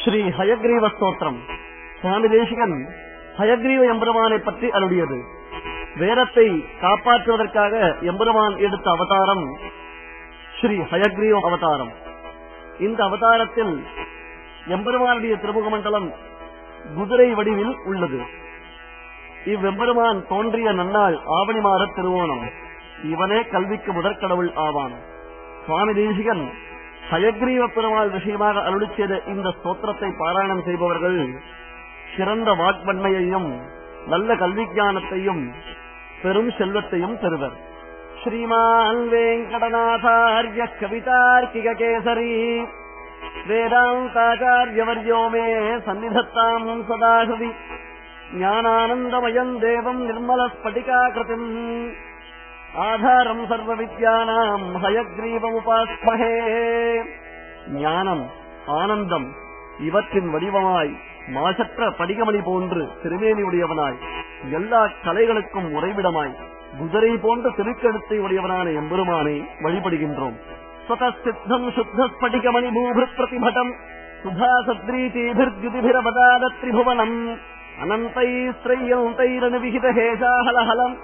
ஸ்ரீ ஹயக்ரீவ ஸ்தோத்திரம். சுவாமி தேசிகன் ஹயக்ரீவ எம்பெருமானை பற்றி அருளியது. வேதத்தை காப்பாற்றுவதற்காக எம்பெருமான் எடுத்த அவதாரம் ஸ்ரீ ஹயக்ரீவ அவதாரம். இந்த அவதாரத்தில் எம்பெருமானுடைய திருமுக மண்டலம் குதிரை வடிவில் உள்ளது. இவ்வெம்பெருமான் தோன்றிய நன்னாள் ஆவணி மாத திருவோணம். இவனே கல்விக்கு முதற்கடவுள் ஆவான். சுவாமி தேசிகன் ஹயக்ரீவ பெருமாள் விஷயமாக அருளி செய்த இந்த ஸ்தோத்திரத்தை பாராயணம் செய்பவர்கள் சிறந்த வாக்வன்மையையும் நல்ல கல்விஞானத்தையும் பெரும் செல்வத்தையும் பெறுவர். ஸ்ரீமான் வேங்கடநாதார்ய கவிதார்க்கிக கேசரி வேதாந்தாச்சார்யவர்யோ மே சந்நிதத்தாம் சதாஹுதி ஞானானந்தமயம் தேவம் நிர்மல ஸ்படிகாகிருதிம் ஆதாரம் சர்வ வித்யானாம் ஹயக்ரீவமுபாஸ்மஹே. ஞானம், ஆனந்தம் இவற்றின் வடிவமாய் மாசற்ற படிகமணி போன்று திருமேனி உடையவனாய் எல்லா கலைகளுக்கும் உறைவிடமாய் குதிரை போன்ற திருக்கழுத்தை உடையவனான எம்பெருமானை வழிபடுகின்றோம். ஸ்வதசித்தம் சுத்த ஸ்படிகமணி பூபிருத் பிரதிபடம் சுதா சத்ரீதீபிர்ஜுதிபிரபதாத திரிபுவனம் அனந்தைஸ்ரய்யந்தைரணு விகித ஹேஷாஹலஹலம்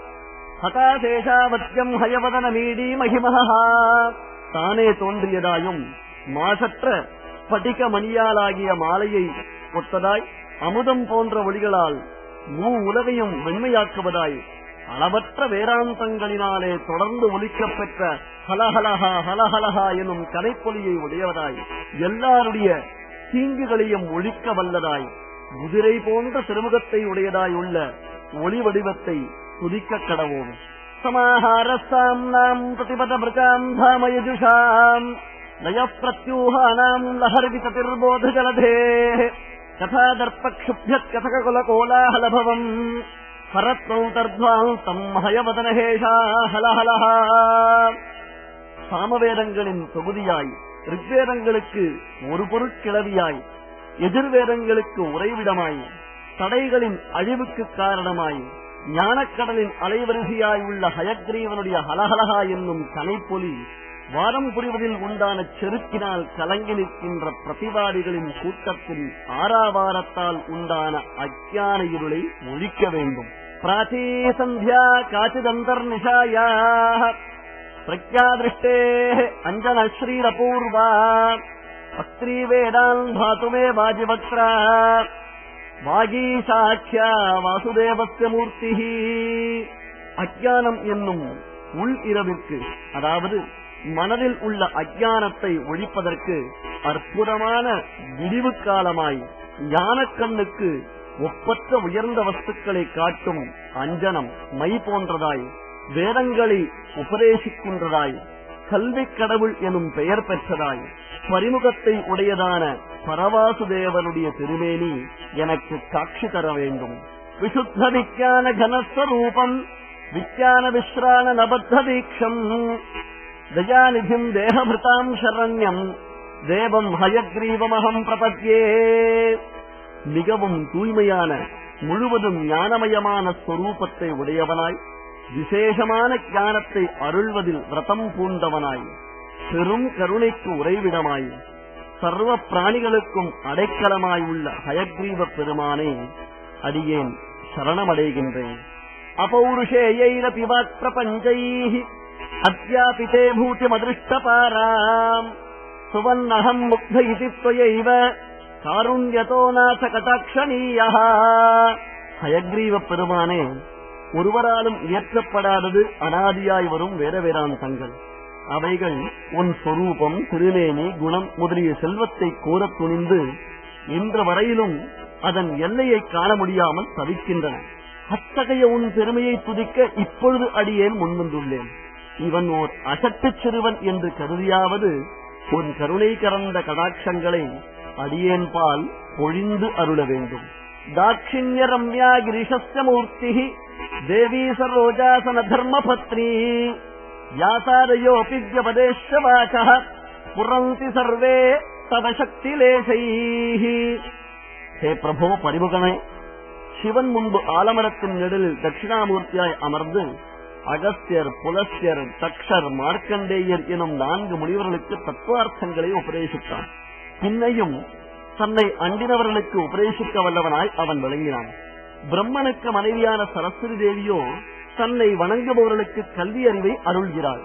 ஹதாசேஷாவத்யம் ஹயவதன மீடி மகிமஹா. தானே தோன்றியதாயும் மாசற்ற ஸ்படிக மணியாலாகிய மாலையை ஒத்ததாய் அமுதம் போன்ற ஒளிகளால் உலகையும் வெண்மையாக்குவதாய் அளவற்ற வேதாந்தங்களினாலே தொடர்ந்து ஒலிக்கப் பெற்ற ஹலஹலஹா ஹலஹலஹா எனும் கலைப்பொலியை உடையவதாய் எல்லாருடைய தீங்குகளையும் ஒழிக்க வல்லதாய் குதிரை போன்ற திருமுகத்தை உடையதாய் உள்ள ஒளி வடிவத்தை துதிக்க கடவோம். சமாஹாரஸ்தாம் நாம் பிரதிபத பிரஜாம் தாமயஜுஷாம் நயப்பிரத்யூஹானாம் லஹர்விததிர்போத ஜலதே கதாதர்பக்ஷுப்யத் கதககுல கோலாஹலபவம் ஹரத்வந்தர்த்வாந்தம் ஹயவதனஹேஷா ஹலஹலஹா. சாமவேதங்களின் தொகுதியாய் ரிக்வேதங்களுக்கு ஒரு பொருட்கிளவியாய் எதிர்வேதங்களுக்கு உறைவிடமாய் தடைகளின் அழிவுக்கு காரணமாய் ஞானக்கடலின் அலைவரிசையாய் உள்ள ஹயக்ரீவனுடைய ஹலஹலஹா என்னும் கனைப்பொலி வாரம் புரிவதில் உண்டான செருக்கினால் கலங்கி நிற்கின்ற பிரதிவாதிகளின் கூட்டத்தில் ஆறாவாரத்தால் உண்டான அஜ்ஞான இருளை ஒழிக்க வேண்டும். பிராச்சீ சந்தியா காச்சிதந்தர் நிஷாயா பிரக்யாதிருஷ்டே அஞ்சன ஸ்ரீரபூர்வா அஸ்திரீ வேடான் பாதுமே வாஜிவக்ரா வாகீசாட்சியா வாசுதேவஸ்ய மூர்த்தி. அஜ்ஞானம் என்னும் உள் இரவிற்கு, அதாவது மனதில் உள்ள அஜ்ஞானத்தை ஒழிப்பதற்கு அற்புதமான விடிவு காலமாய் ஞானக்கண்ணுக்கு ஒப்பற்ற உயர்ந்த வஸ்துக்களை காட்டும் அஞ்சனம் மை போன்றதாய் வேதங்களை உபதேசிக்கின்றதாய் கல்வி கடவுள் எனும் பெயர் பெற்றதாய் பரிமுகத்தை உடையதான பரவாசுதேவனுடைய திருமேனி எனக்கு காட்சி தர வேண்டும். விசுத்த விஞ்ஞான கனஸ்வரூபம் விஞ்ஞான விஸ்ரான நபத்த தீட்சம் தயாநிதிம் தேகபிருதாம் சரண்யம் தேவம் ஹயக்ரீவமஹம் பிரபத்யே. மிகவும் தூய்மையான முழுவதும் ஞானமயமான ஸ்வரூபத்தை உடையவனாய் விசேஷமான ஞானத்தை அருள்வதில் விரதம் பூண்டவனாய் பெரும் கருணைக்கு உறைவிடமாய் சர்வ பிராணிகளுக்கும் அடைக்கலமாய் உள்ள ஹயக்ரீவ பெருமானே அடியேன் சரணமடைகின்றேன். அபௌருஷேயைரபி வாக் பிரபஞ்சைஹி அத்யாபிதே பூதிமதிருஷ்டபாராம் சுவன்னஹம் முக்த இதி த்வயைவ காருண்யதோ நாச கடாக்ஷணீயஹ. ஹயக்ரீவ பெருமானே, ஒருவராலும் இயற்றப்படாதது அனாதியாய் வரும் வேத வேதாந்தங்கள். அவைகள் உன் சொரூபம், திருமேனி, குணம் முதலிய செல்வத்தை கோரத் துணிந்து இன்று வரையிலும் அதன் எல்லையை காண முடியாமல் தவிக்கின்றன. அத்தகைய உன் பெருமையை துதிக்க இப்பொழுது அடியேன் முன்வந்துள்ளேன். இவன் ஓர் அசட்டு சிறுவன் என்று கருதியாவது உன் கருணை கறந்த கடாட்சங்களை அடியேன் பால் பொழிந்து அருள வேண்டும். தாட்சிண்ய ரம்யா கிரிஷஸ்ய மூர்த்தி தேவி சரோஜாசன தர்மபத்னி யாசாரயோபி வியபதேஷ்ய வாசः புரந்தி சர்வே தவ சக்திலேசைः. ஹே பிரபோ பரிமுகனே, சிவன் முன்பு ஆலமரத்தின் நெடிலில் தட்சிணாமூர்த்தியாய் அமர்ந்து அகஸ்தியர், புலஸ்யர், தக்ஷர், மார்க்கண்டேயர் எனும் 4 முனிவர்களுக்கு தத்துவார்த்தங்களை உபதேசித்தான். பின்னையும் தன்னை அண்டினவர்களுக்கு உபதேசிக்க வல்லவனாய் அவன் விளங்கினான். பிரம்மனுக்கு மனைவியான சரஸ்வதி தேவியோ தன்னை வணங்குபவர்களுக்கு கல்வி அறிவை அருள்கிறாள்.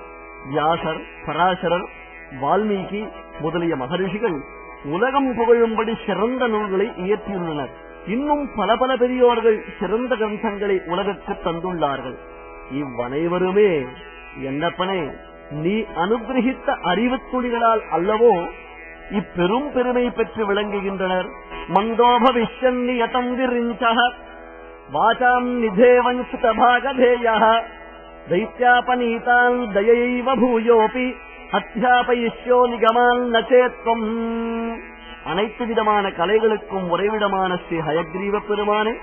வியாசர், பராசரர், வால்மீகி முதலிய மகரிஷிகள் உலகம் புகழும்படி சிறந்த நூல்களை இயற்றியுள்ளனர். இன்னும் பல பல பெரியோர்கள் சிறந்த கிரந்தங்களை உலகற்கு தந்துள்ளார்கள். இவ்வனைவருமே என்னப்பனே நீ அனுகிரகித்த அறிவு துளிகளால் அல்லவோ இப்பெரும் பெருமை பெற்று விளங்குகின்றனர். மந்தோபவிஷ்யன்னியதம் விரிஞ்சஹ வாசாம் நிதேவஞ்சுதபாகதேயஹ தைத்யாபநீதான் தயைவ பூயோபி அத்தியாபயிஷ்யோ நிகமான் நச்சேத்வம். அனைத்து விதமான கலைகளுக்கும் உறைவிடமான ஸ்ரீ ஹயக்ரீவ பெருமானே,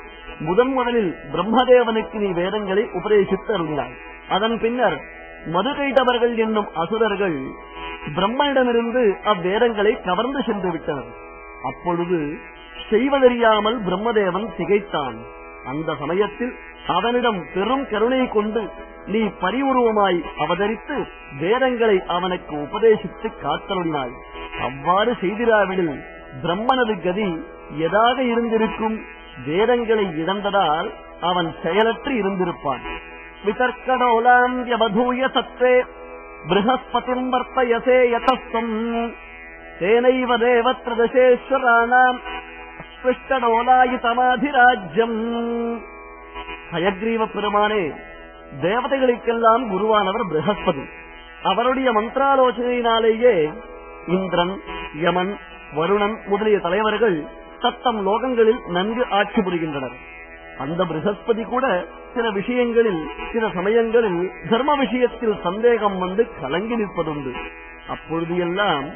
முதலில் பிரம்மதேவனுக்கு நீ வேதங்களை உபதேசித்து அருளினாய். அதன் பின்னர் மதுகைட்டவர்கள் என்னும் அசுரர்கள் பிரம்மனிடமிருந்து அவ்வேதங்களை கவர்ந்து சென்று விட்டனர். அப்பொழுது செய்வதறியாமல் பிரம்மதேவன் திகைத்தான். அந்த சமயத்தில் அவனிடம் பெரும் கருணை கொண்டு நீ பரிவுருவமாய் அவதரித்து வேதங்களை அவனுக்கு உபதேசித்து காத்தருளினாய். அவ்வாறு செய்திராவிடில் பிரம்மனது கதி எதாக இருந்திருக்கும்? வேதங்களை இழந்ததால் அவன் செயலற்று இருந்திருப்பான். விதர்க்கடோலாம் யவதூய சத்வே ப்ரஹஸ்பதிம் வர்த்தயசே யதஸ்தம் தேனைவ தேவத்ரதசேஸ்வராணாம் ஸ்பிருஷ்டடோலாயுதமாதிராஜ்யம். ஹயக்ரீவ பெருமானே, தேவதைகளுக்கெல்லாம் குருவானவர் ப்ரஹஸ்பதி. அவருடைய மந்திராலோசனையினாலேயே இந்திரன், யமன், வருணன் முதலிய தலைவர்கள் தத்தம் லோகங்களில் நன்கு ஆட்சி புரிகின்றனர். அந்த ப்ரஹஸ்பதி கூட சில விஷயங்களில், சில சமயங்களில் தர்ம விஷயத்தில் சந்தேகம் வந்து கலங்கி நிற்பதுண்டு. அப்பொழுது எல்லாம்,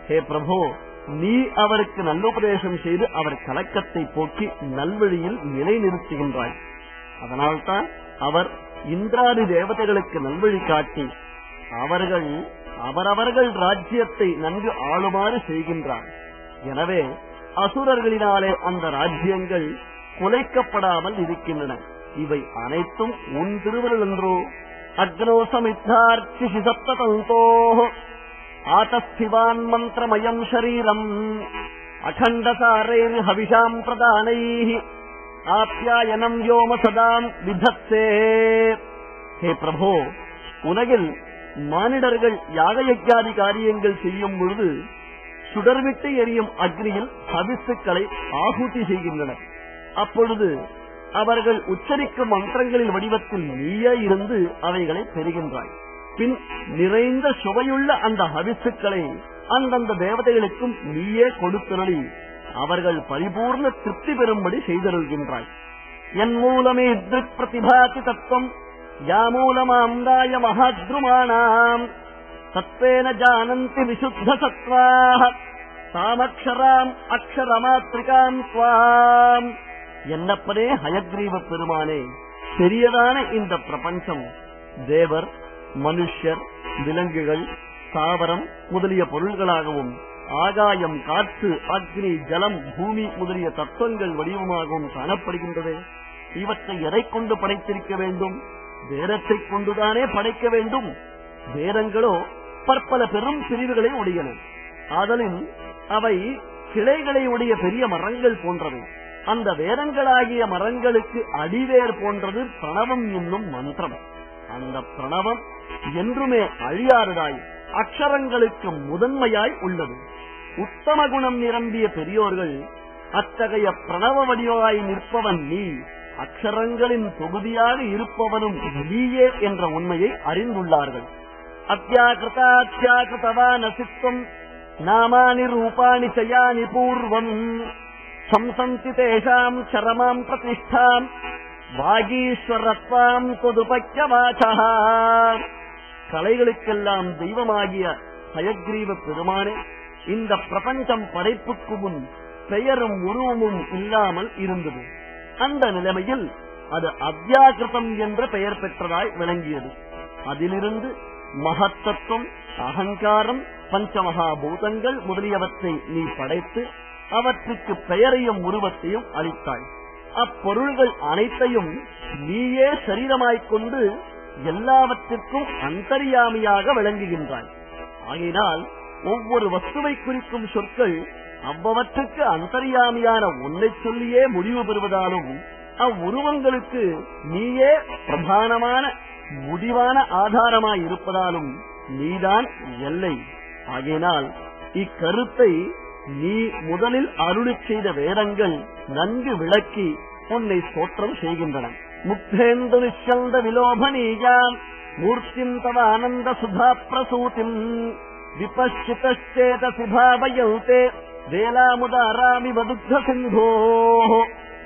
ஹே பிரபோ, நீ அவருக்கு நல்லுபதேசம் செய்து அவர் கலக்கத்தை போக்கி நல்வழியில் நிலைநிறுத்துகின்றாய். அதனால்தான் அவர் இந்திராதி தேவதைகளுக்கு நல்வழி காட்டி அவரவர்கள் ராஜ்யத்தை நன்கு ஆளுமாறு செய்கின்றார். எனவே அசுரர்களினாலே அந்த ராஜ்யங்கள் குலைக்கப்படாமல் இருக்கின்றன. இவை அனைத்தும் உன் திருவருள் என்றோ? அக்னோ சமித்தார்ச்சி சப்ததந்தோ ஆதஸ்திவான் மந்திரமயம் ஷரீரம் அகண்டசாரைர் ஹவிஷாம் பிரதானைஹ ஆப்யாயனம் யோம சதாம் விதத்தே. ஹே பிரபோ, உலகில் மானிடர்கள் யாகயஜ்ஞாதி காரியங்கள் செய்யும் பொழுது சுடர்விட்டு எரியும் அக்னியில் ஹவிசுக்களை ஆகுதி செய்கின்றனர். அப்பொழுது அவர்கள் உச்சரிக்கும் மந்திரங்களின் வடிவத்தில் நீயே இருந்து அவைகளை பெறுகின்றாய். பின் நிறைந்த சுவையுள்ள அந்த ஹவிசுக்களை அந்தந்த தேவதைகளுக்கும் நீயே கொடுத்தருளி அவர்கள் பரிபூர்ண திருப்தி பெறும்படி செய்தருள்கின்றாய். என் மூலமே திருக் பிரதிபாதி தத்துவம் யாமூலமாம்தாய மகாத்ருமாணாம் தத்வேன ஜானந்தி விசுத்த சத்வாஹ தாமக்ஷராம் அக்ஷரமாத்ரிகாம் ஸ்வாம். என்னப்பனே ஹயக்ரீவ பெருமானே, பெரியதான இந்த பிரபஞ்சம் தேவர், மனுஷர், விலங்குகள், தாவரம் முதலிய பொருள்களாகவும் ஆகாயம், காற்று, அக்னி, ஜலம், பூமி முதலிய தத்துவங்கள் வடிவமாகவும் காணப்படுகின்றது. இவற்றை எதை கொண்டு படைத்திருக்க வேண்டும்? வேதத்தை கொண்டுதானே படைக்க வேண்டும். வேதங்களோ பற்பல பெரும் பிரிவுகளை உடையன. ஆதலின் அவை கிளைகளை உடைய பெரிய மரங்கள் போன்றவை. அந்த வேதங்களாகிய மரங்களுக்கு அடிவேர் போன்றது பிரணவம் என்னும் மந்திரம். அந்த பிரணவம் என்றுமே அழியாததாய் அக்ஷரங்களுக்கு முதன்மையாய் உள்ளது. உத்தம குணம் நிரம்பிய பெரியோர்கள் அத்தகைய பிரணவ வடிவாய் நிற்பவன் நீ, அக்ஷரங்களின் தொகுதியாக இருப்பவனும் நீயே என்ற உண்மையை அறிந்துள்ளார்கள். அத்தியாகிருதாத்யாகிருதவானசித்வம் நாமானி ரூபாணி சயானி பூர்வம் சம்சந்தி தேஷாம் சரமாம் பிரதிஷ்டாம் வாகீஸ்வரத்வாம் தொதுபக்யவாசா. கலைகளுக்கெல்லாம் தெய்வமாகிய ஹயக்ரீவ பெருமானே, இந்த பிரபஞ்சம் படைப்புக்கு முன் பெயரும் உருவமும் இல்லாமல் இருந்தது. அந்த நிலைமையில் அது அத்தியாகிருதம் என்ற பெயர் பெற்றதாய் விளங்கியது. அதிலிருந்து மகத்தத்துவம், அகங்காரம், பஞ்சமகாபூதங்கள் முதலியவற்றை நீ படைத்து அவற்றுக்கு பெயரையும் உருவத்தையும் அளித்தாய். அப்பொருள்கள் அனைத்தையும் நீயே சரீரமாய்க்கொண்டு எல்லாவற்றிற்கும் அந்தர்யாமியாக விளங்குகின்றாய். ஆகினால் ஒவ்வொரு வஸ்துவை குறிக்கும் சொற்கள் அவ்வவற்றுக்கு அந்தர்யாமியான ஒன்றை சொல்லியே முடிவு பெறுவதாலும் அவ்வுருவங்களுக்கு நீயே பிரதானமான முடிவான ஆதாரமாய் இருப்பதாலும் நீதான் எல்லை. ஆகையினால் இக்கருத்தை நீ முதலில் அருளி செய்த வேதங்கள் நன்கு விளக்கி உன்னை ஸ்தோத்திரம் செய்கின்றன. முக்தேந்து நிச்சந்த விலோபனீயாம் மூர்த்திம் தவ ஆனந்த சுதா பிரசூதிம் விபஷ்சிதேதசி பாவயந்தே வேலாமுதாராமி வதுக்த சிந்தோ.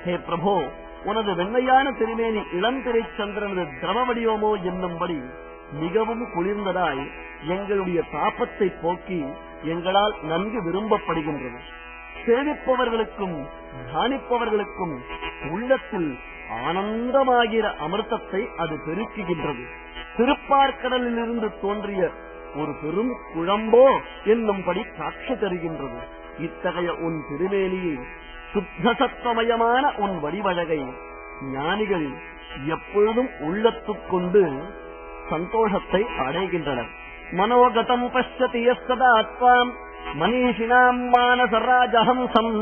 ஹே பிரபோ, உனது வெண்மையான திருமேனி இளந்திரை சந்திரனது திரவ வடிவமோ என்னும்படி மிகவும் குளிர்ந்ததாய் எங்களுடைய தாபத்தை போக்கி எங்களால் நன்கு விரும்பப்படுகின்றது. சேவிப்பவர்களுக்கும் தியானிப்பவர்களுக்கும் உள்ளத்தில் ஆனந்தமாகிற அமிர்தத்தை அது பெருக்குகின்றது. திருப்பார்கடலில் இருந்து தோன்றிய ஒரு பெரும் குழம்போ என்னும்படி காட்சி தருகின்றது. இத்தகைய உன் திருமேனியை சுத்த சத்வமயமான உன் வடிவழகை ஞானிகள் எப்பொழுதும் உள்ளத்துக்கொண்டு சந்தோஷத்தை அடைகின்றனர். மனோகதம் பஷ்யதி யஸ்ததாத்வாம் மனீஷினாம் மானசராஜஹம்சம்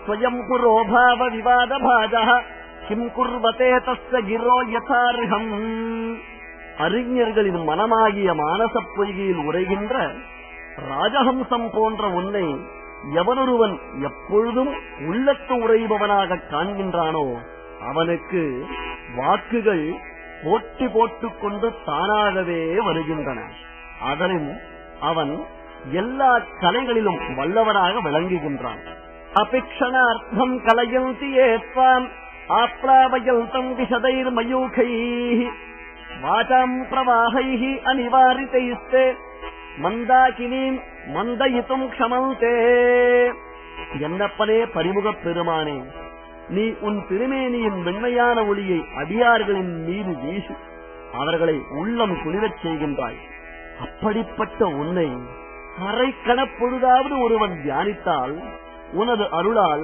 ஸ்வயம் புரோபாவ விவாத பாஜः கிம் குர்வதே தஸ்ய கிரோ யதார்ஹம். அறிஞர்களின் மனமாகிய மானச பொய்கையில் உரைகின்ற ராஜஹம்சம் போன்ற உன்னை எவனொருவன் எப்பொழுதும் உள்ளத்து உரைபவனாக காண்கின்றானோ அவனுக்கு வாக்குகள் போட்டி போட்டுக் கொண்டு தானாகவே வருகின்றன. அதனின் அவன் எல்லா கலைகளிலும் வல்லவனாக விளங்குகின்றான். அபிக்ஷணார்த்தம் கலயந்தி ஏத்வாம் ஆப்லாவயந்தம் விஷதைர் மயூகைஹி வாசாம் பிரவாகைஹி அனிவாரிதைஸ்தே மந்தாகினீம் மந்தயித்தும் க்ஷமந்தே. என்னப்பனே பரிமுகப் பெருமானே, நீ உன் திருமேனியின் வெண்மையான ஒளியை அடியார்களின் மீது வீசி அவர்களை உள்ளம் குளிரச் செய்கின்றாய். அப்படிப்பட்ட உன்னை அரை கணப்பொழுதாவது ஒருவன் தியானித்தால் உனது அருளால்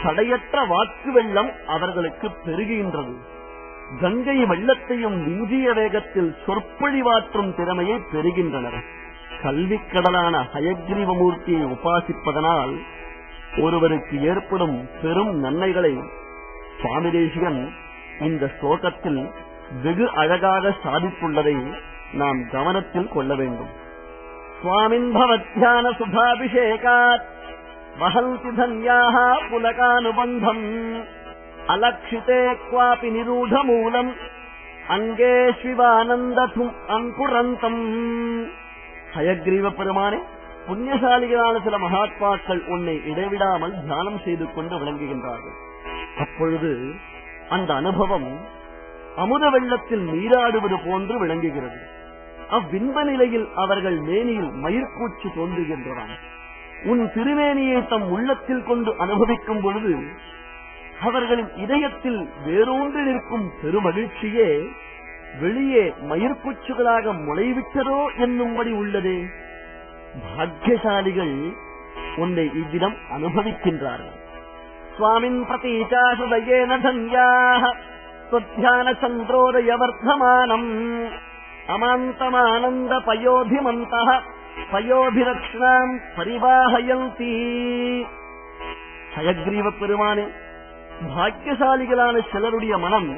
தடையற்ற வாக்கு வெள்ளம் அவர்களுக்கு பெருகுகின்றது. கங்கை வெள்ளத்தையும் விஞ்சிய வேகத்தில் சொற்பொழிவாற்றும் திறமையை பெறுகின்றனர். கல்விக்கடலான ஹயக்ரீவமூர்த்தியை உபாசிப்பதனால் ஒருவருக்கு ஏற்படும் பெரும் நன்மைகளை சுவாமி தேசிகன் இந்த ஸ்லோகத்தில் வெகு அழகாக சாதித்துள்ளதை நாம் கவனத்தில் கொள்ள வேண்டும். சுவாமின் பவத்யான சுபாபிஷேகாத் வஹந்தி தன்யாஹ புலகானுபந்தம் அலக்ஷிதே க்வாபி நிரூட மூலம் அங்கே சிவானந்ததும் அங்குரந்தம். ஹயக்ரீவ பெருமானே, புண்ணியசாலிகளான சில மகாத்மாக்கள் உன்னை இடைவிடாமல் தியானம் செய்து கொண்டு விளங்குகின்றார்கள். அப்பொழுது அந்த அனுபவம் அமுத வெள்ளத்தில் நீராடுவது போன்று விளங்குகிறது. அவ்வின்ப நிலையில் அவர்கள் மேனியில் மயிர்கூச்சு தோன்றுகின்றன. உன் திருமேனியை தம் உள்ளத்தில் கொண்டு அனுபவிக்கும் பொழுது அவர்களின் இதயத்தில் வேரூன்றி நிற்கும் பெருமகிழ்ச்சியே வெளியே மயிர்கூச்சுகளாக முளைவிட்டதோ என்னும்படி உள்ளதே. பாக்கியசாலிகள் உன்னை இவ்விதம் அனுபவிக்கின்றார்கள். சுவாமின் பிரதீச்சாசுதயேன தன்யாஹ ஸ்வத்யான சந்திரோதய வர்த்தமானம் அமாந்தமானந்த பயோபிமந்தஹ பயோபிரக்ஷணாம் பரிவாஹயந்தி. ஹயக்ரீவ பெருமானே, பாக்கியசாலிகளான சிலருடைய மனம்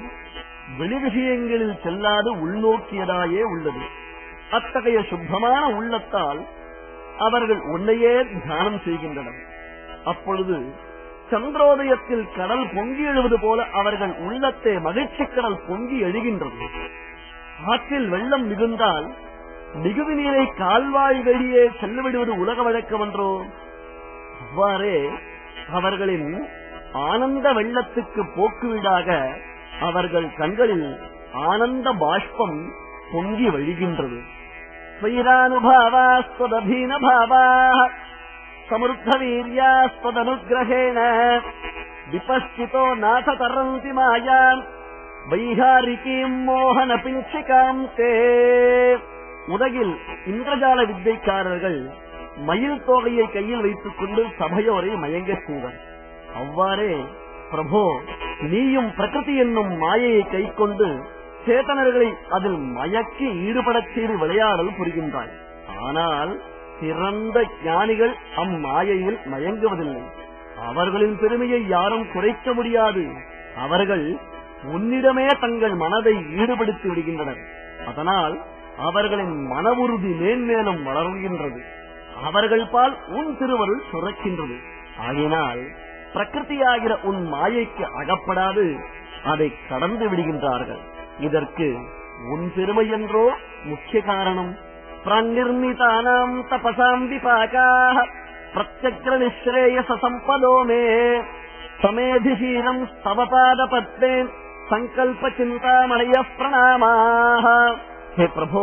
வெளி விஷயங்களில் செல்லாது உள்நோக்கியதாயே உள்ளது. அத்தகைய சுத்தமான உள்ளத்தால் அவர்கள் உன்னையே தியானம் செய்கின்றனர். அப்பொழுது சந்திரோதயத்தில் கடல் பொங்கி எழுவது போல அவர்கள் உள்ளத்தை மகிழ்ச்சி கடல் பொங்கி எழுகின்றது. ஆற்றில் வெள்ளம் மிகுந்தால் மிகுதி நீரை கால்வாய் வெளியே செல்லவிடுவது உலக வழக்கமன்றோ? அவ்வாறே அவர்களின் ஆனந்த வெள்ளத்துக்கு போக்குவீடாக அவர்கள் கண்களில் ஆனந்த பாஷ்பம் பொங்கி வழிகின்றது. ஸ்வயிரானுபாவாஸ்வதபீன பாவாः சமுர்த்த வீர்யாஸ்வதனுக்ரஹேண விபஷ்சிதோ நாத தரந்தி மாயாம் வைஹாரிகீம் மோகன பிஞ்சிகாம் தே. உலகில் இந்திரஜால வித்தைக்காரர்கள் மயில் தோகையை கையில் வைத்துக் கொண்டு சபையோரை மயங்க செய்வர். அவ்வாறே பிரபோ, நீயும் பிரகிருதி என்னும் மாயையை கை கொண்டு சேதனர்களை அதில் மயக்கி ஈடுபடச் செய்து விளையாடல் புரிகின்றாய். ஆனால் சிறந்த ஞானிகள் அம்மாயையில் மயங்குவதில்லை. அவர்களின் பெருமையை யாரும் குறைக்க முடியாது. அவர்கள் உன்னிடமே தங்கள் மனதை ஈடுபடுத்தி விடுகின்றனர். அதனால் அவர்களின் மன உறுதி மேன்மேலும் வளர்கின்றது. அவர்கள் பால் உன் திருவருள் சுரக்கின்றது. ஆகினால் பிரகிருதியாகிற உன் மாயைக்கு அகப்படாது அதை கடந்து விடுகின்றார்கள். இதற்கு உன் பெருமை என்றோ முக்கிய காரணம். பிரநிர்மிதானாம் தபசாம் விபாகாஹ பிரத்யக்ர நிஸ்ரேயச சம்பதோ மே சமேதிசீலம் ஸ்தவ பாதபத்மே சங்கல்ப சிந்தாமணய பிரணாமாஹ. ஹே பிரபோ,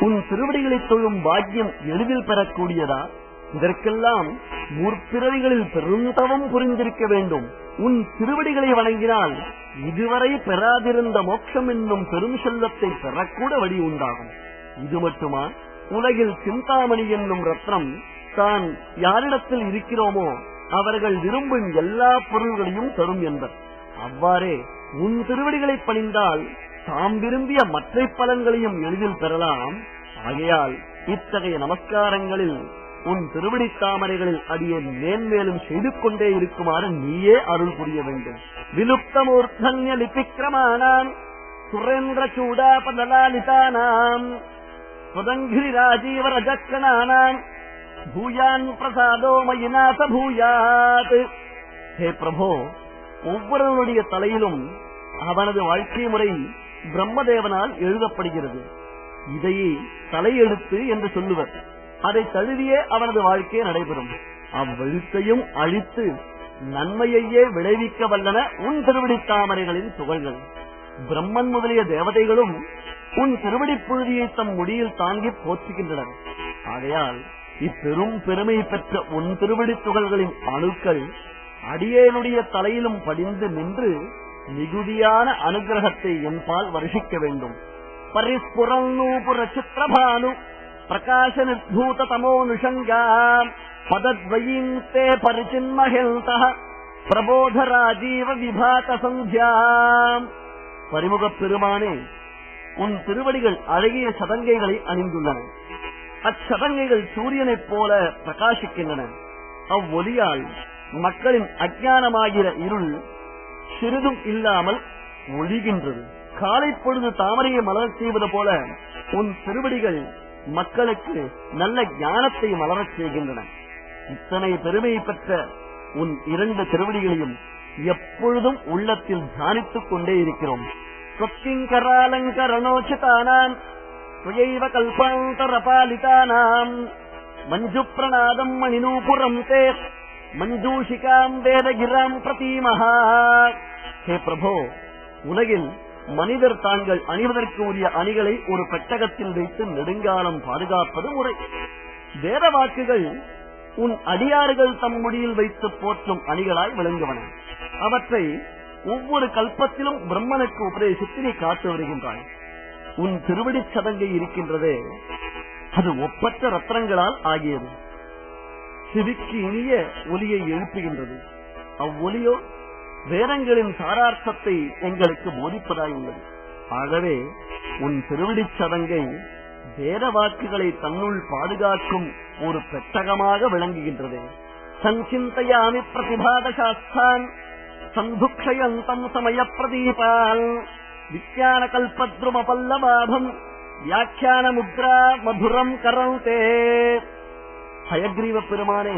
உன் திருவடிகளை தொழும் பாக்கியம் எளிதில் பெறக்கூடியதா? இதற்கெல்லாம் முற்பிறவிகளில் பெருந்தவம் புரிந்திருக்க வேண்டும். உன் திருவடிகளை வணங்கினால் இதுவரை பெறாதிருந்த மோட்சம் என்னும் பெரும் செல்வத்தை பெறக்கூட வழி உண்டாகும். இது மட்டுமா, உலகில் சிந்தாமணி என்னும் ரத்னம் தான் யாரிடத்தில் இருக்கிறோமோ அவர்கள் விரும்பும் எல்லா பொருள்களையும் தரும் என்பர். அவ்வாறே உன் திருவடிகளை பணிந்தால் தாம் விரும்பிய மற்ற பலன்களையும் எளிதில் பெறலாம். ஆகையால் இத்தகைய நமஸ்காரங்களில் உன் திருவடி தாமரைகளில் அடியே மேன்மேலும் செய்து கொண்டே இருக்குமாறு நீயே அருள் புரிய வேண்டும். விலுப்தமூர்த்தன்ய லிபிக்ரமானாம் சுரேந்திர சூடாபதலாலிதானாம் சுதங்கிரி ராஜீவ ரஜக்கணானாம் பூயான் பிரசாதோ மயிநாச பூயாத். ஹே பிரபோ, ஒவ்வொருவருடைய தலையிலும் அவனது வாழ்க்கை முறை பிரம்மதேவனால் எழுதப்படுகிறது. இதையே தலையெழுத்து என்று சொல்லுவர். அதை தழுவியே அவனது வாழ்க்கை நடைபெறும். அவ்வெழுத்தையும் அழித்து நன்மையையே விளைவிக்க வல்லன உன் திருவடி தாமரைகளின் துகள்கள். பிரம்மன் முதலிய தேவதைகளும் உன் திருவடி புழுதியை தம் முடியில் தாங்கி போற்றுகின்றனர். ஆகையால் இப்பெரும் பெருமை பெற்ற உன் திருவடி துகள்களின் அணுக்கள் அடியேனுடைய தலையிலும் படிந்து நின்று மிகுதியான அனுகிரகத்தை என்பால் வருஷிக்க வேண்டும். பரிஸ்புரம் நூபுர சித்திரபானு பிரகாச நிர்பூத தமோனுஷங்கா பதத்வயீந்தே பரிச்சின்மஹேந்தஹ பிரபோத ராஜீவ விபாத சந்தியாம். பரிமுகப் பெருமானே, உன் திருவடிகள் அழகிய சதங்கைகளை அணிந்துள்ளன. அச்சதங்கைகள் சூரியனைப் போல பிரகாசிக்கின்றன. அவ்வொலியால் மக்களின் அஞ்ஞானமாகிற இருள் சிறிதும் இல்லாமல் ஒளிகின்றது. காலை பொழுது தாமரையை மலரச் செய்வது போல உன் திருவடிகள் மக்களுக்கு நல்ல ஞானத்தை மலரச் செய்கின்றன. இத்தனை பெருமை பெற்ற உன் இரண்டு திருவடிகளையும் எப்பொழுதும் உள்ளத்தில் தியானித்துக் கொண்டே இருக்கிறோம். சொக்கிங்கராலங்கரணோச்சிதானாம் ஸ்வயைவ கல்பாந்தரபாலிதானாம் மஞ்சு பிரணாதம் மணிநூபுரம் தே மஞ்சூஷிகாம் வேதகிராம் பிரதீமஹா. ஹே பிரபோ, உலகில் மனிதர் தாங்கள் அணிவதற்கு உரிய அணிகளை ஒரு பெட்டகத்தில் வைத்து நெடுங்காலம் பாதுகாப்பது முறை. வேத வாக்குகள் உன் அடியார்கள் தம் முடியில் வைத்து போற்றும் அணிகளாய் விளங்குவன. அவற்றை ஒவ்வொரு கல்பத்திலும் பிரம்மனுக்கு உபதேசித்து நீ காத்து வருகின்றாய். உன் திருவடி சதங்கை இருக்கின்றதே, அது ஒப்பற்ற ரத்னங்களால் ஆகியது. செவிக்கு இனிய ஒலியை எழுப்புகின்றது. அவ்வொலியோ வேதங்களின் சாரார்த்தத்தை எங்களுக்கு போதிப்பதாயுள்ளது. ஆகவே உன் திருவடி சதங்கை வேத வாக்குகளை தன்னுள் பாதுகாக்கும் ஒரு பெட்டகமாக விளங்குகின்றது. சஞ்சிந்தையாமி பிரதிபாத சாஸ்திரான் சந்துக்ஷயந்தம் சமய பிரதீபால் விஞ்ஞான கல்பத்ரும பல்லவாபம் வியாக்கியான முத்ரா மதுரம் கரந்தே. ஹயக்ரீவ பெருமானே,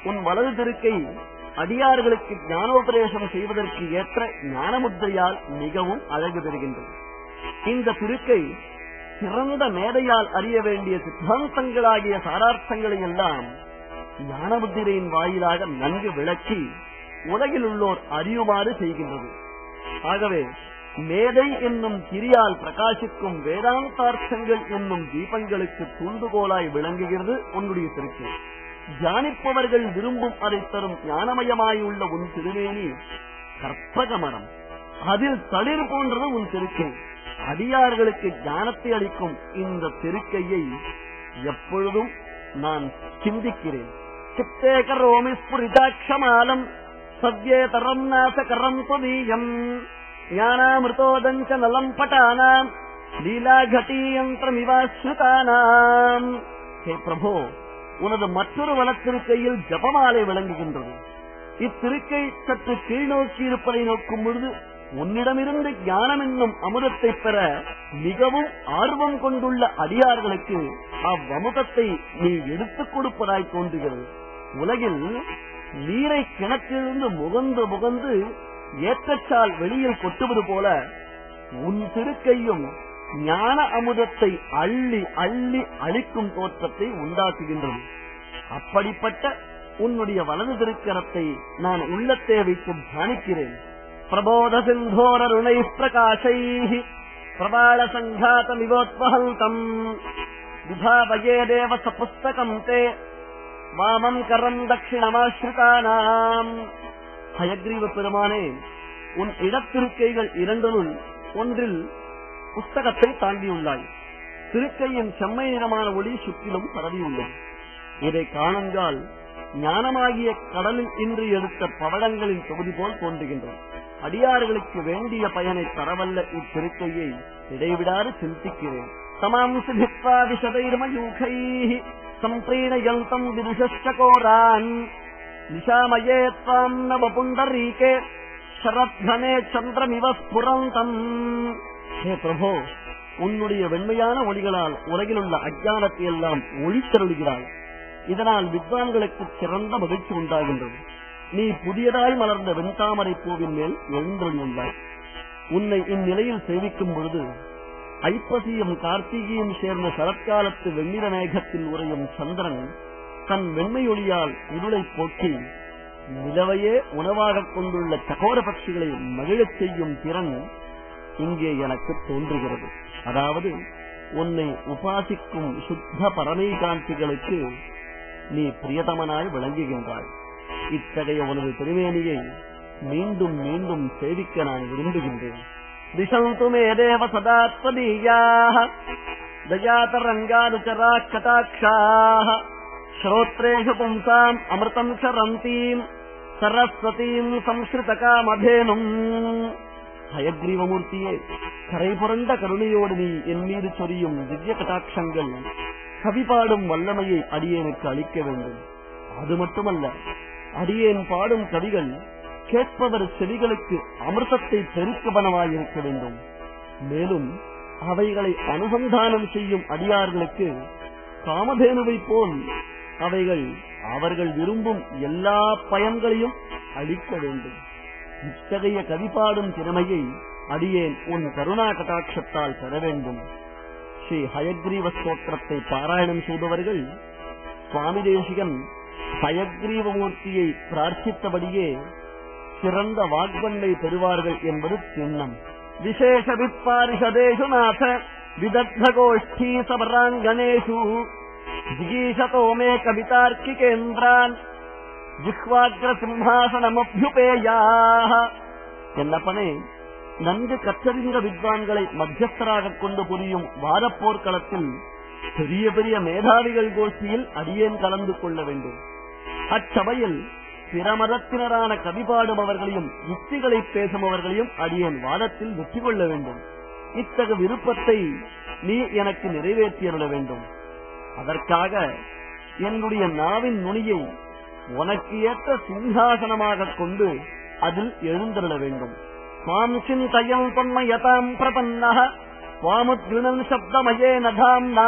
உன் வலது திருக்கை அடியார்களுக்கு ஞானோபதேசம் செய்வதற்கு ஏற்ற ஞானமுத்திரையால் மிகவும் அழகு பெறுகின்றது. இந்த திருக்கை சிறந்த மேதையால் அறிய வேண்டிய சித்தாந்தங்களாகிய சாரார்த்தங்களை எல்லாம் ஞானமுத்திரையின் வாயிலாக நன்கு விளக்கி உலகில் உள்ளோர் அறியுமாறு செய்கின்றது. ஆகவே மேதை என்னும் கிரியால் பிரகாசிக்கும் வேதாந்தார்த்தங்கள் என்னும் தீபங்களுக்கு தூண்டுகோலாய் விளங்குகிறது உன்னுடைய திருக்கை. தியானிப்பவர்கள் விரும்பும் அதை தரும் ஞானமயமாயுள்ள உன் திருமேனி கற்பக மரம். அதில் தளிர் போன்றது உன் திருக்கை. அடியார்களுக்கு ஞானத்தை அளிக்கும் இந்த திருக்கையை எப்பொழுதும் நான் சிந்திக்கிறேன். சித்தே கரோமி ஸ்புரிதாட்சமாலம் சத்யேதரம் நாசகரம் துவீயம் ஞானாமிருதோதஞ்ச நலம் பட்டானாம் லீலா கட்டீயந்திரமிவாஸ்ருதானாம். ஹே பிரபோ, உனது மற்றொரு வலத்திருக்கையில் ஜபமாலை விளங்குகின்றது. இத்திருக்கை சற்று கீழ்நோக்கி இருப்பதை நோக்கும் பொழுது உன்னிடமிருந்து ஞானம் என்னும் அமுதத்தை பெற மிகவும் ஆர்வம் கொண்டுள்ள அடியார்களுக்கு அவ்வமுதத்தை நீ எடுத்துக் கொடுப்பதாய் தோன்றுகிறது. உலகில் நீரை கிணற்றிலிருந்து முகந்து முகந்து ஏற்றச்சால் வெளியில் கொட்டுவது போல உன் திருக்கையும் ஞான அமுதத்தை அள்ளி அள்ளி அளிக்கும் தோற்றத்தை உண்டாக்குகின்றது. அப்படிப்பட்ட உன்னுடைய வலது திருக்கரத்தை நான் உள்ளத்தே வைத்து தியானிக்கிறேன். பிரபோத சிந்தோரருணை பிரகாசை பிரபாள சங்காதமிவோத்வஹந்தம் விபாவயே தேவ சபுஸ்தகம் தே வாமம் கரம் தட்சிணமாஸ்ரிதானாம். ஹயக்ரீவ பெருமானே, உன் இடத்திருக்கைகள் இரண்டினுள் ஒன்றில் புஸ்தகத்தை தாண்டியுள்ளாய். திருக்கையின் செம்மை நிறமான ஒளி சுற்றிலும் பரவியுள்ளது. இதை காணுங்கால் ஞானமாகிய கடலில் இன்று எடுத்த பவளங்களின் தொகுதி போல் தோன்றுகின்றது. அடியார்களுக்கு வேண்டிய பயனை தரவல்ல இத்திருக்கையை இடைவிடாது சிந்திக்கிறேன். சமாம்சித்வா விஷதைர்மயூகை சம்பிரீணயந்தம் விதுஷஸ்சகோரான் நிஷாமயே த்வாம் நவபுண்டரீகே சரத்வனே சந்திரமிவ ஸ்புரந்தம். ஹே பிரபோ, உன்னுடைய வெண்மையான ஒளிகளால் உலகில் உள்ள அஜ்ஞானத்தை எல்லாம் ஒளித்தருளுகிறாய். இதனால் வித்வான்களுக்கு சிறந்த மகிழ்ச்சி உண்டாகின்றது. நீ புதியதாய் மலர்ந்த வெண்தாமரை பூவின் மேல் எழுந்தருளியுள்ளாய். உன்னை இந்நிலையில் சேவிக்கும் பொழுது ஐப்பசியும் கார்த்திகையும் சேர்ந்த சரத்காலத்து வெண்ணிற மேகத்தில் உறையும் சந்திரன் தன் வெண்மையொளியால் இருளை போக்கி நிலவையே உணவாக கொண்டுள்ள சகோர பட்சிகளை மகிழச் செய்யும் திறன் இங்கே எனக்கு தோன்றுகிறது. அதாவது உன்னை உபாசிக்கும் சுத்த பரமேகாந்திகளுக்கு நீ பிரியதமனாய் விளங்குகின்றாய். இத்தகைய உனது திருமேனியை மீண்டும் மீண்டும் சேவிக்க நான் விரும்புகின்றேன். திசந்து மே தேவ சதாத்வதீயாஹ தயாதரங்கானுச்சராக் கடாக்ஷாஹ ஸ்ரோத்ரேஷு பும்சாம் அமிர்தம் சரந்தீம் சரஸ்வதீம் சம்ஸ்ருதகாமதேனும். ஹயக்ரீவமூர்த்தியே, கரை புரண்ட கருணையோடு நீ என் மீது சொரியும் திவ்ய கடாட்சங்கள் கவிபாடும் வல்லமையை அடியேனுக்கு அளிக்க வேண்டும். அது மட்டுமல்ல, அடியேன் பாடும் கவிகள் கேட்பவர் செவிகளுக்கு அமிர்தத்தை பெருக்கவனமாயிருக்க வேண்டும். மேலும் அவைகளை அனுசந்தானம் செய்யும் அடியார்களுக்கு காமதேனுவை போல் அவைகள் அவர்கள் விரும்பும் எல்லா பயன்களையும் அளிக்க வேண்டும். இத்தகைய கவிபாடும் திறமையை அடியேன் உன் கருணா கடாட்சத்தால் பெற வேண்டும். ஸ்ரீ ஹயக்ரீவ ஸ்தோத்திரத்தை பாராயணம் செய்பவர்கள் சுவாமி தேசிகன் ஹயக்ரீவமூர்த்தியை பிரார்த்தித்தபடியே சிறந்த வாக்வன்மை பெறுவார்கள் என்பது சின்னம். விசேஷ விப்பாரிஷதேஷு நாத விதக்த கோஷ்டீ சபராங்கணேஷு ஜிகீஷதோ மே கவிதார்க்கிகேந்திரான் ஜிஹ்வாக்ர சிம்ஹாசனமப்யுபேயாஹ. என்னப்பனே, நன்கு கற்றறிந்த வித்வான்களை மத்தியஸ்தராக கொண்டு புரியும் வாரப்போர்க்களத்தில் பெரிய பெரிய மேதாவிகள் கோஷ்டியில் அடியேன் கலந்து கொள்ள வேண்டும். அச்சபையில் பிற மதத்தினரான கவிபாடுபவர்களையும் யுக்திகளை பேசுபவர்களையும் அடியேன் வாதத்தில் வெற்றி கொள்ள வேண்டும். இத்தகைய விருப்பத்தை நீ எனக்கு நிறைவேற்றியருள வேண்டும். அதற்காக என்னுடைய நாவின் நுனியை உனக்கு ஏற்ற சிங்காசனமாக கொண்டு அதில் எழுந்தருள வேண்டும். மாம் சிந்தயம் தொன்மயதாம் பிரபன்னஹ வாமுத்வினன் சப்தமயேன தாம்னா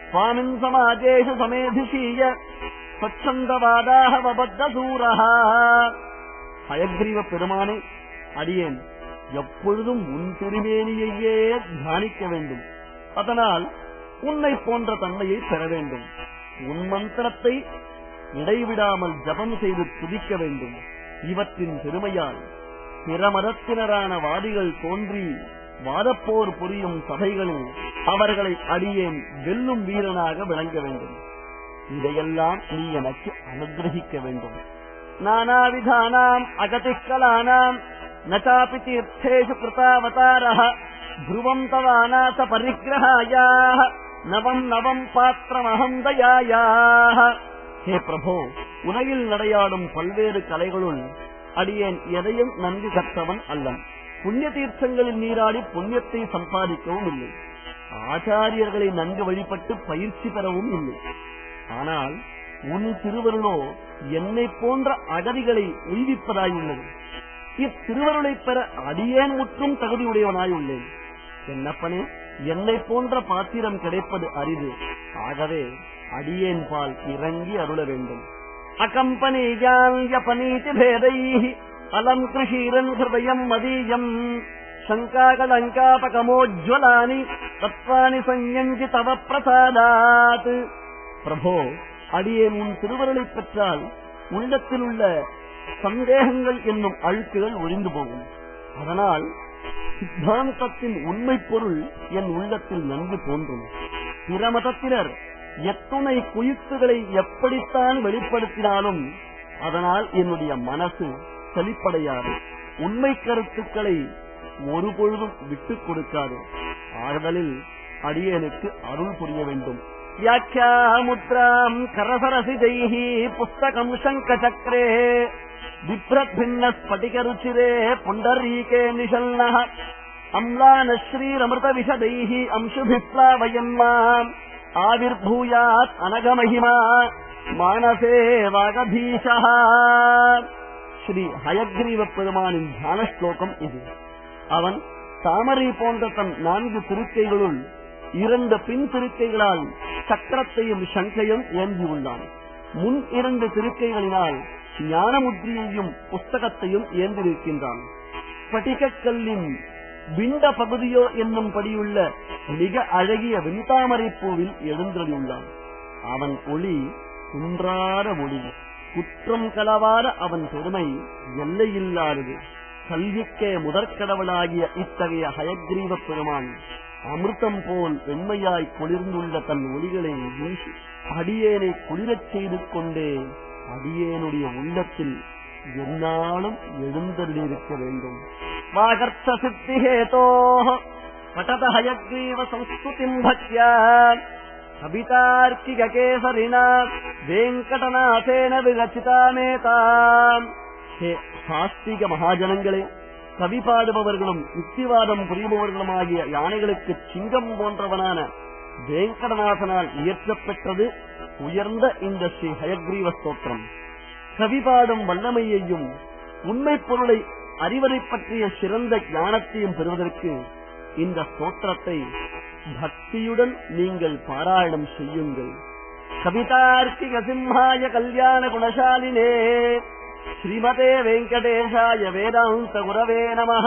ஸ்வாமின் சமாஜேஷு சமேதிஷீய ஸ்வச்சந்தவாதாக வபத்தசூரஹ. ஹயக்ரீவ பெருமானே, அடியேன் எப்பொழுதும் உன் திருமேனியையே தியானிக்க வேண்டும். அதனால் உன்னை போன்ற தன்மையை பெற வேண்டும். உன் மந்திரத்தை இடைவிடாமல் ஜபம் செய்து துதிக்க வேண்டும். இவற்றின் பெருமையால் பிற மதத்தினரான வாதிகள் தோன்றி வாதப்போர் புரியும் சபைகளில் அவர்களை அடியேன் வெல்லும் வீரனாக விளங்க வேண்டும். இதையெல்லாம் நீ எனக்கு அனுகிரகிக்க வேண்டும். நானாவிதானாம் அகதிக்கலானாம் நசாபி தீர்த்தேஷு கிருதாவதாரஹ த்ருவம் தவாநாச பரிக்கிரஹாயாஹ நவம் நவம் பாத்திரமஹம் தயாயாஹ. ஹே பிரபோ, உலகில் நடையாடும் பல்வேறு கலைகளுள் அடியேன் எதையும் நன்கு கற்றவன் அல்லன். புண்ணிய தீர்த்தங்களில் நீராடி புண்ணியத்தை சம்பாதிக்கவும் இல்லை. ஆச்சாரியர்களை நன்கு வழிபட்டு பயிற்சி பெறவும் இல்லை. ஆனால் உன் திருவருளோ என்னை போன்ற அகதிகளை உய்விப்பதாயுள்ளது. இத்திருவருளை பெற அடியேன் முற்றும் தகுதியுடையவனாயுள்ளேன். என்னப்பனே, என்னை போன்ற பாத்திரம் கிடைப்பது அரிது. ஆகவே அடியேன் பால் இறங்கி அருள வேண்டும். அகம்பனீயான்யபனீதி பேதைஹி அலம் கிருஷீரன் ஹிருதயம் மதீயம் சங்காகலங்காபகமோஜ்வலானி தத்வானி சஞ்யஞ்சி தவ பிரசாதாத். பிரபோ, அடியேன் உன் திருவருளை பெற்றால் உள்ளத்தில் உள்ள சந்தேகங்கள் என்னும் அழுக்குகள் ஒழிந்து போகும். அதனால் சித்தாந்தத்தின் உண்மை பொருள் என் உள்ளத்தில் நன்கு தோன்றும். பிற மதத்தினர் எத்துணை குயுக்துகளை எப்படித்தான் வெளிப்படுத்தினாலும் அதனால் என்னுடைய மனசு செழிப்படையாது. உண்மை கருத்துக்களை ஒருபொழுதும் விட்டுக் கொடுக்காது. ஆறுதலில் அடியேனுக்கு அருள் புரிய வேண்டும். வியாக்கியாமுத்ராம் கரசரசிதைஹி புஸ்தகம் சங்கசக்ரே விப்ரத்பின்ன ஸ்படிகருச்சிரே புண்டரீகே நிஷல்னஹ அம்லான ஸ்ரீரமிருத விஷதைஹி அம்சுபிப்ளாவயன்மாம் ஆவிர்பூயாத் அனகமஹிமா மானசே வாகதீஷஹ. ஸ்ரீ ஹயக்ரீவ பெருமானின் தியான ஸ்லோகம் இது. அவன் தாமரை போன்ற தன் 4 திருக்கைகளுள் 2 பின் திருக்கைகளால் சக்கரத்தையும் சங்கையும் ஏந்தியுள்ளான். முன் 2 திருக்கைகளினால் ஞானமுத்திரியையும் புஸ்தகத்தையும் ஏந்திருக்கின்றான். ஸ்படிகக்கல்லின் விண்ட பகுதியோ என்னும் படியுள்ள மிக அழகிய வெண்தாமரை பூவில் எழுந்தருளியுள்ளான். அவன் ஒளி குன்றார ஒளி, குற்றம் கலவார அவன் பெருமை எல்லையில்லாதது. கல்விக்கே முதற்கடவுளாகிய இத்தகைய ஹயக்ரீவ பெருமான் அமிர்தம் போல் வெண்மையாய் குளிர்ந்துள்ள தன் ஒளிகளை வீசி அடியேனை குளிரச் செய்து கொண்டே அடியேனுடைய உள்ளத்தில் என்னாலும் எழுந்தருளிருக்க வேண்டும். வாகர்த்த சித்திஹேதோ படத ஹயக்ரீவ சம்ஸ்துதிம் பக்த்யா கவிதார்க்கிக கேசரினா வெங்கடநாதேன விரச்சிதாமேதாம். ஹே சாஸ்திக மகாஜனங்களே, கவி பாடுபவர்களும் யுக்திவாதம் புரிபவர்களுமாகிய யானைகளுக்கு சிங்கம் போன்றவனான வெங்கடநாதனால் இயற்றப்பெற்றது உயர்ந்த இந்த ஸ்ரீ ஹயக்ரீவ ஸ்தோத்திரம். கவி பாடும் வல்லமையையும் உண்மை பொருளை அறிவதை பற்றிய சிறந்த ஞானத்தையும் பெறுவதற்கு இந்த ஸ்தோத்திரத்தை பக்தியுடன் நீங்கள் பாராயணம் செய்யுங்கள். கவிதார்க்கிக சிம்ஹாய கல்யாண குணசாலினே ஸ்ரீமதே வெங்கடேஷாய வேதாந்த குரவே நமஹ.